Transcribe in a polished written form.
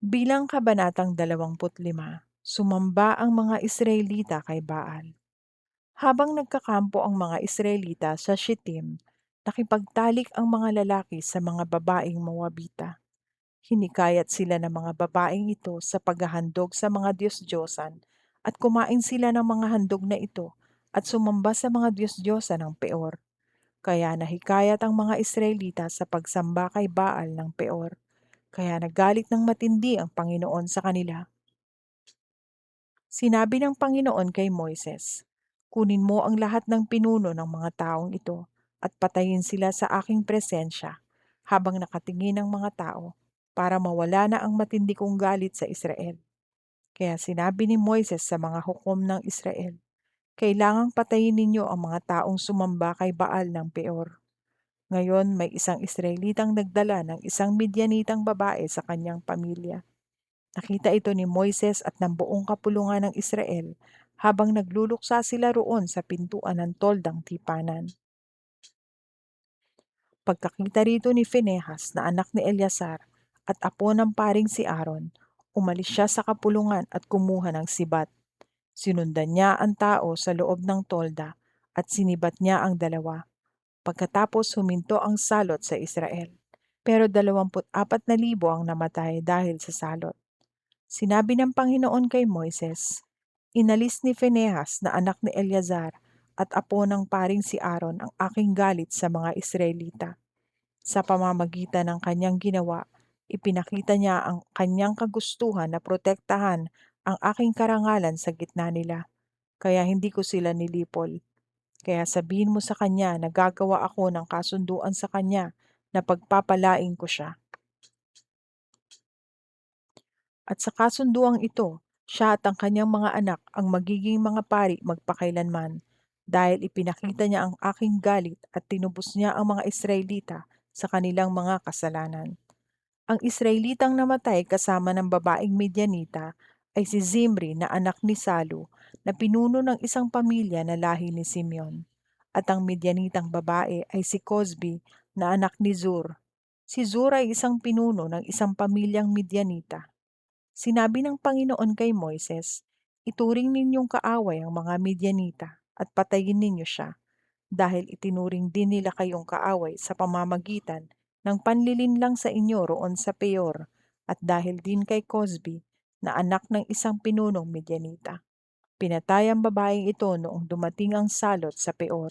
Bilang kabanatang 25, sumamba ang mga Israelita kay Baal. Habang nagkakampo ang mga Israelita sa Shittim, nakipagtalik ang mga lalaki sa mga babaeng Moabita. Hinikayat sila ng mga babaeng ito sa paghahandog sa mga Diyos-Diyosan at kumain sila ng mga handog na ito at sumamba sa mga Diyos-Diyosan ng Peor. Kaya nahikayat ang mga Israelita sa pagsamba kay Baal ng Peor. Kaya nagalit ng matindi ang Panginoon sa kanila. Sinabi ng Panginoon kay Moises, "Kunin mo ang lahat ng pinuno ng mga taong ito at patayin sila sa aking presensya habang nakatingin ang mga tao para mawala na ang matindi kong galit sa Israel." Kaya sinabi ni Moises sa mga hukom ng Israel, "Kailangang patayin ninyo ang mga taong sumamba kay Baal ng Peor." Ngayon may isang Israelitang nagdala ng isang Midyanitang babae sa kanyang pamilya. Nakita ito ni Moises at ng buong kapulungan ng Israel habang nagluluksa sila roon sa pintuan ng toldang tipanan. Pagkakita rito ni Phinehas na anak ni Eleazar at apo ng paring si Aaron, umalis siya sa kapulungan at kumuha ng sibat. Sinundan niya ang tao sa loob ng tolda at sinibat niya ang dalawa. Pagkatapos huminto ang salot sa Israel. Pero 24,000 ang namatay dahil sa salot. Sinabi ng Panginoon kay Moises, "Inalis ni Phinehas na anak ni Eleazar at apo ng paring si Aaron ang aking galit sa mga Israelita. Sa pamamagitan ng kanyang ginawa, ipinakita niya ang kanyang kagustuhan na protektahan ang aking karangalan sa gitna nila, kaya hindi ko sila nilipol. Kaya sabihin mo sa kanya na gagawa ako ng kasunduan sa kanya na pagpapalain ko siya. At sa kasunduang ito, siya at ang kanyang mga anak ang magiging mga pari magpakailanman, dahil ipinakita niya ang aking galit at tinubos niya ang mga Israelita sa kanilang mga kasalanan." Ang Israelitang namatay kasama ng babaeng Midyanita ay si Zimri na anak ni Salu, na pinuno ng isang pamilya na lahi ni Simeon. At ang Midyanitang babae ay si Cozbi na anak ni Zur. Si Zur ay isang pinuno ng isang pamilyang Midyanita. Sinabi ng Panginoon kay Moises, "Ituring ninyong kaaway ang mga Midyanita at patayin ninyo siya, dahil itinuring din nila kayong kaaway sa pamamagitan ng panlilinlang sa inyo roon sa Peor, at dahil din kay Cozbi na anak ng isang pinunong Midyanita. Pinatay ang babaeng ito noong dumating ang salot sa Peor."